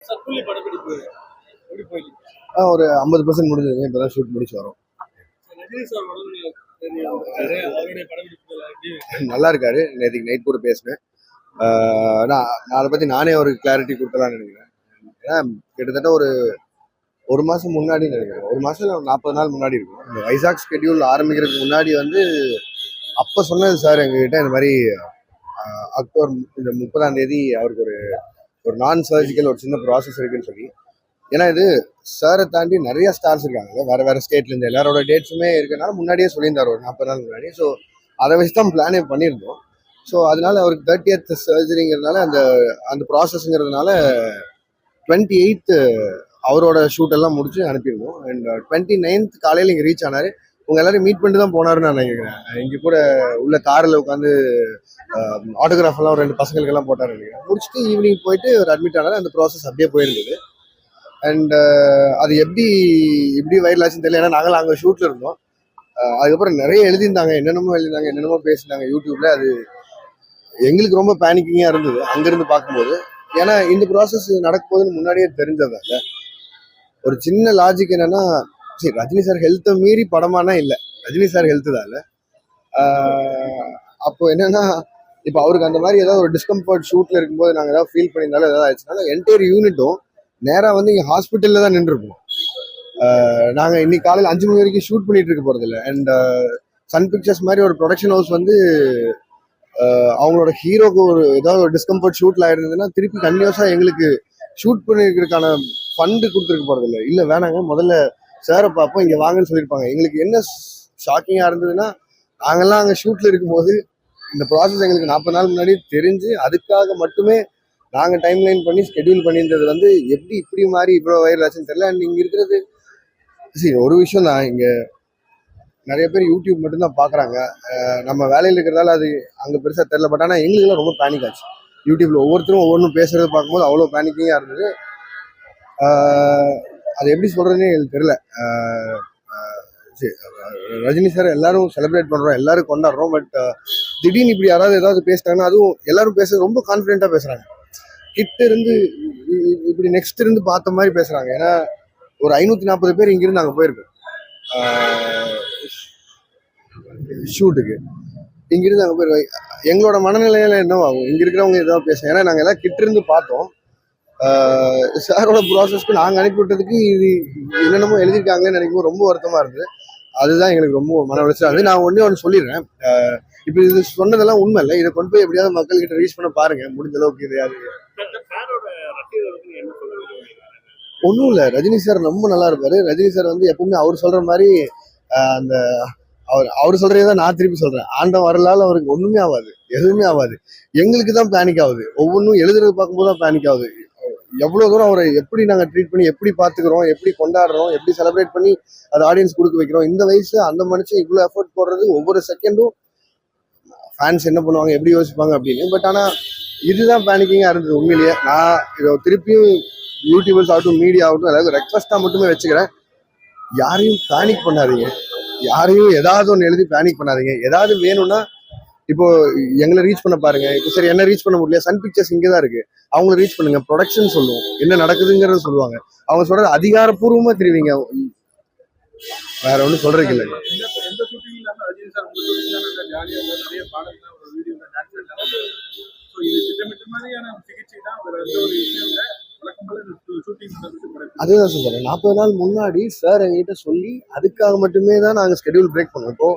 சக்குலி படப்பிடிப்பு எப்படி போயிருக்கு? ஒரு 50% முடிஞ்சதுங்க. இப்பதான் ஷூட் முடிச்சு வரோம். ரஜினி சார் அவருடைய படப்பிடிப்புகள் எப்படி நல்லா இருக்காரு. நேற்றுக்கு நைட் கூட பேசினேன். நான் அதை பத்தி நானே ஒரு கிளாரிட்டி கொடுத்தலாம்னு நினைக்கிறேன். ஏன்னா கிட்டத்தட்ட ஒரு மாசம் முன்னாடி நினைக்கிறேன். ஒரு மாசம் 40 நாள் முன்னாடி இருக்கும். இந்த வைசாக் ஸ்கெடியூல் ஆரம்பிக்கிறதுக்கு முன்னாடி அப்ப சொன்னது சார் எங்ககிட்ட, இந்த மாதிரி அக்டோபர் இந்த 30ஆம் தேதி அவருக்கு ஒரு நான் சர்ஜிக்கல் ஒரு சின்ன ப்ராசஸ் இருக்குன்னு சொல்லி. ஏன்னா இது சாரை தாண்டி நிறைய ஸ்டார்ஸ் இருக்காங்க, வேற வேற ஸ்டேட்ல இருந்து எல்லாரோட டேட்ஸுமே இருக்கனால முன்னாடியே சொல்லியிருந்தார் ஒரு 40 நாள் முன்னாடி. ஸோ அதை வச்சு தான் பிளானே பண்ணியிருந்தோம். ஸோ அதனால அவருக்கு 30th சர்ஜரிங்கிறதுனால அந்த ப்ராசஸ்ங்கிறதுனால 28th அவரோட ஷூட் எல்லாம் முடிச்சு அனுப்பியிருந்தோம். அண்ட் 29th காலையில் இங்கே ரீச் ஆனார். உங்க எல்லாரும் மீட் பண்ணிட்டு தான் போனாருன்னு நான் நினைக்கிறேன். இங்கே கூட உள்ள காரில் உட்காந்து ஆட்டோகிராஃப் எல்லாம் ஒரு 2 பசங்களுக்கு எல்லாம் போட்டாரு நினைக்கிறேன். முடிச்சுட்டு ஈவினிங் போயிட்டு ஒரு அட்மிட் ஆனார். அந்த ப்ராசஸ் அப்படியே போயிருந்தது. அண்ட் அது எப்படி வைரல் ஆச்சுன்னு தெரியல. ஏன்னா நாங்கள் அங்கே ஷூட்ல இருந்தோம். அதுக்கப்புறம் நிறைய எழுதியிருந்தாங்க, என்னென்னமோ பேசியிருந்தாங்க யூடியூப்ல. அது எங்களுக்கு ரொம்ப பேனிக்கிங்காக இருந்தது அங்கிருந்து பார்க்கும்போது. ஏன்னா இந்த ப்ராசஸ் நடக்கும் போதுன்னு முன்னாடியே தெரிஞ்சதாங்க. ஒரு சின்ன லாஜிக் என்னன்னா, சரி ரஜினி சார் ஹெல்த்தை மீறி படமானா இல்லை, ரஜினி சார் ஹெல்த்து தான் இல்லை. அப்போ என்னன்னா, இப்போ அவருக்கு அந்த மாதிரி ஏதாவது ஒரு டிஸ்கம்ஃபர்ட் ஷூட்ல இருக்கும்போது நாங்கள் ஏதாவது ஃபீல் பண்ணியிருந்தாலும் ஏதாவது ஆயிடுச்சுனால என்டையர் யூனிட்டும் நேராக இங்கே ஹாஸ்பிட்டலில் தான் நின்றுருப்போம். நாங்கள் இன்னைக்கு காலையில் 5 மணி வரைக்கும் ஷூட் பண்ணிட்டு இருக்க போகிறது இல்லை. அண்ட் சன் பிக்சர்ஸ் மாதிரி ஒரு ப்ரொடக்ஷன் ஹவுஸ் அவங்களோட ஹீரோக்கு ஏதாவது ஒரு டிஸ்கம்ஃபர்ட் ஷூட்ல ஆயிருந்ததுன்னா திருப்பி கன்டினியூஸா எங்களுக்கு ஷூட் பண்ணிருக்கிறதுக்கான ஃபண்டு கொடுத்துருக்க போறது இல்லை வேணாங்க, முதல்ல சாரை பார்ப்போம், இங்க வாங்கன்னு சொல்லியிருப்பாங்க. எங்களுக்கு என்ன ஷாக்கிங்கா இருந்ததுன்னா, நாங்கெல்லாம் அங்கே ஷூட்ல இருக்கும்போது இந்த ப்ராசஸ் எங்களுக்கு 40 நாள் முன்னாடி தெரிஞ்சு அதுக்காக மட்டுமே நாங்கள் டைம் லைன் பண்ணி ஸ்கெடியூல் பண்ணியிருந்தது எப்படி இப்படி மாதிரி இவ்வளோ வைரல் ஆச்சுன்னு தெரியல. அண்ட் இங்கே இருக்கிறது சரி ஒரு விஷயம் தான், இங்கே நிறைய பேர் யூடியூப் மட்டும்தான் பார்க்குறாங்க. நம்ம வேலையில் இருக்கிறதால அது அங்கே பெருசாக தெரில. பட் ஆனால் எங்களுக்குலாம் ரொம்ப பேனிக் ஆச்சு. யூடியூப்ல ஒவ்வொருத்தரும் ஒவ்வொன்றும் பேசுறதை பார்க்கும்போது அவ்வளோ பேனிக்கிங்காக இருந்தது. அது எப்படி சொல்றதுன்னே எனக்கு தெரியல. ரஜினி சார் எல்லாரும் செலிப்ரேட் பண்ணுறோம், எல்லாரும் கொண்டாடுறோம். பட் திடீர்னு இப்படி யாராவது ஏதாவது பேசிட்டாங்கன்னா, அதுவும் எல்லாரும் பேசுறது ரொம்ப கான்ஃபிடென்ட்டாக பேசுகிறாங்க. கிட்ட இருந்து இப்படி நெக்ஸ்ட் இருந்து பார்த்த மாதிரி பேசுகிறாங்க. ஏன்னா ஒரு 540 பேர் இங்கிருந்து நாங்கள் போயிருக்கோம் ஷூட்டுக்கு. இங்கிருந்து அங்கே போய் எங்களோட மனநிலையில என்ன ஆகும், இங்க இருக்கிறவங்க ஏதாவது பேசுங்க. ஏன்னா நாங்கள் எல்லாம் கிட்ட இருந்து பார்த்தோம். சாரோட ப்ராசஸ்க்கு நாங்கள் அனுப்பி விட்டதுக்கு இது என்னென்னமோ எழுதியிருக்காங்கன்னு நினைக்கும் ரொம்ப வருத்தமா இருந்தது. அதுதான் எங்களுக்கு ரொம்ப மன உளைச்சல். அது நான் ஒன்று சொல்லிடுறேன். இப்போ இது சொன்னதெல்லாம் உண்மை இல்லை. இதை கொண்டு போய் எப்படியாவது மக்கள் கிட்ட ரீச் பண்ண பாருங்க முடிஞ்ச அளவுக்கு. இது ஒன்றும் இல்லை, ரஜினி சார் ரொம்ப நல்லா இருப்பாரு. ரஜினி சார் எப்பவுமே அவர் சொல்ற மாதிரி அந்த அவர் சொல்றதுதான் நான் திருப்பி சொல்றேன். ஆண்டம் வரலால அவருக்கு ஒண்ணுமே ஆகாது, எதுவுமே ஆகாது. எங்களுக்கு தான் பேனிக் ஆகுது. ஒவ்வொன்றும் எழுதுறது பார்க்கும்போது தான் பேனிக் ஆகுது. எவ்வளவு தூரம் அவரை எப்படி நாங்க ட்ரீட் பண்ணி எப்படி பாத்துக்கிறோம், எப்படி கொண்டாடுறோம், எப்படி செலிப்ரேட் பண்ணி அது ஆடியன்ஸ் கொடுக்க வைக்கிறோம். இந்த வயசு அந்த மனுஷன் இவ்வளவு எஃபர்ட் போடுறது, ஒவ்வொரு செகண்டும் ஃபேன்ஸ் என்ன பண்ணுவாங்க, எப்படி யோசிப்பாங்க அப்படின்னு. பட் ஆனா இதுதான் பேனிக்கிங்கா இருந்தது உண்மையிலேயே. நான் இதை திருப்பியும் யூடியூபர்ஸ் ஆகட்டும், மீடியா ஆகட்டும், அதாவது ரெக்வஸ்டா மட்டுமே வச்சுக்கிறேன். யாரையும் பேனிக் பண்ணாதீங்க, யாரையும் ஏதாவது ஒன்று எழுதி பேனிக் பண்ணாதீங்க. ஏதாவது வேணும்னா இப்போ எங்களை ரீச் பண்ண பாருங்க. இப்போ சரி என்ன ரீச் பண்ண முடியல, சன் பிக்சர்ஸ் இங்கே தான் இருக்கு, அவங்கள ரீச் பண்ணுங்க. ப்ரொடக்ஷன் சொல்லுவோம், என்ன நடக்குதுங்கிறத சொல்லுவாங்க. அவங்க சொல்றது அதிகாரப்பூர்வமா தெரிவிங்க, வேற ஒன்றும் சொல்றதுக்கு இல்லை. அதுதான் சொல்றேன். 40 நாள் முன்னாடி சார் எங்கிட்ட சொல்லி அதுக்காக மட்டுமே தான் நாங்கள் ஸ்கெடியூல் பிரேக் பண்ணோம். இப்போ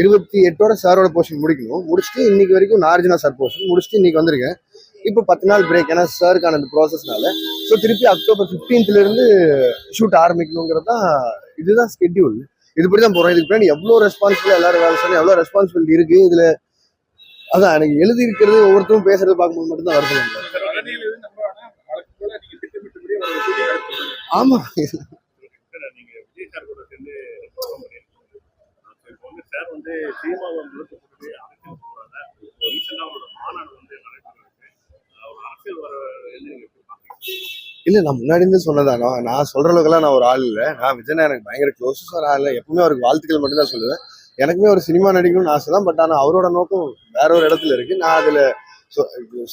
28ஓட சாரோட போர்ஷன் முடிக்கணும். முடிச்சுட்டு இன்னைக்கு வரைக்கும் நார்ஜினா சார் போர்ஷன் முடிச்சுட்டு இன்னைக்கு வந்திருக்கேன். இப்போ 10 நாள் பிரேக், ஏன்னா சாருக்கான அந்த ப்ராசஸ்னால. ஸோ திருப்பி அக்டோபர் 15th இருந்து ஷூட் ஆரம்பிக்கணுங்கிறது தான், இதுதான் ஸ்கெடியூல். இதுபடி தான் போகிறோம். இதுக்கு பின்னாடி எவ்வளோ ரெஸ்பான்சிபிள் எல்லாரும் வேலை சொல்லி எவ்வளோ ரெஸ்பான்சிபிலிட்டி இருக்கு இதில். அதான் எனக்கு எழுதி இருக்கிறது ஒவ்வொருத்தரும் பேசுறது பார்க்கும்போது மட்டும்தான் வருத்தம். ஆமா, இல்ல நான் முன்னாடி இருந்து சொன்னதானோ, நான் சொல்ற அளவுக்குலாம் நான் ஒரு ஆள் இல்லை. நான் விஜயனா எனக்கு பயங்கர க்ளோஸ் ஒரு ஆள் இல்லை. எப்பவுமே அவருக்கு வாழ்த்துக்கள் மட்டும் தான் சொல்லுவேன். எனக்குமே ஒரு சினிமா நடிக்கணும்னு ஆசை தான். பட் ஆனால் அவரோட நோக்கம் வேற ஒரு இடத்துல இருக்கு. நான் அதுல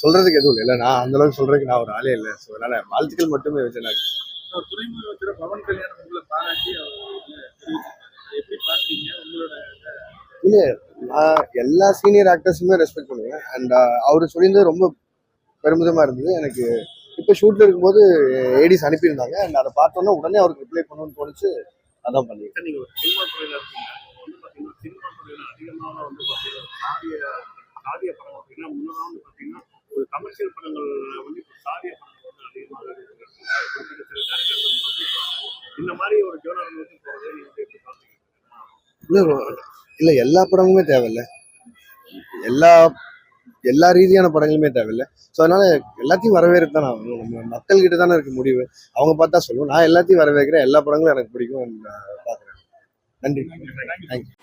சொல்றதுக்கு எதுவும் இல்லை நான் அந்த அளவுக்கு சொல்றதுக்கு நான் ஒரு ஆளே இல்லை. ஸோ அதனால வாழ்த்துக்கள் மட்டுமே வச்சு நான் துறைமுக அமைச்சர் பவன் கல்யாணம் உங்களை பாராட்டி அவர் தெரிவிச்சிருக்காரு. எப்படி பாக்குறீங்க உங்களோட? நான் எல்லா சீனியர் ஆக்டர்ஸுமே ரெஸ்பெக்ட் பண்ணுவேன். அண்ட் அவர் சொல்லியிருந்தது ரொம்ப பெருமிதமா இருந்தது எனக்கு. இப்போ ஷூட்ல இருக்கும்போது ஏடிஸ் அனுப்பியிருந்தாங்க. அண்ட் அதை பார்த்தோன்னா உடனே அவருக்கு ரிப்ளை பண்ணணும்னு தோணுச்சு. அதான் பண்ணிருக்கேன். நீங்க ஒரு சினிமா துறையில இருக்கீங்க. வந்து பாத்தீங்கன்னா சினிமா துறையில அதிகமாக வந்து பாத்தீங்கன்னா சாதிய படம் அப்படின்னா முன்னதான் வந்து பாத்தீங்கன்னா ஒரு கமர்ஷியல் படங்கள் வந்து இப்போ சாதிய படங்கள் வந்து அதிகமாக இருக்கு. குறிப்பிட்ட சில directors வந்து இந்த மாதிரி ஒரு ஜோனர் வந்து போறது நீங்க வந்து எப்படி பாத்தீங்க? இல்லை எல்லா படமுமே தேவையில்லை. எல்லா ரீதியான படங்களுமே தேவையில்லை. ஸோ அதனால எல்லாத்தையும் வரவேற்று தான் நான் நம்ம மக்கள்கிட்ட தானே இருக்கு முடிவு. அவங்க பார்த்தா சொல்லுவோம். நான் எல்லாத்தையும் வரவேற்கிறேன். எல்லா படங்களும் எனக்கு பிடிக்கும். பார்க்குறேன். நன்றி. தேங்க்யூ.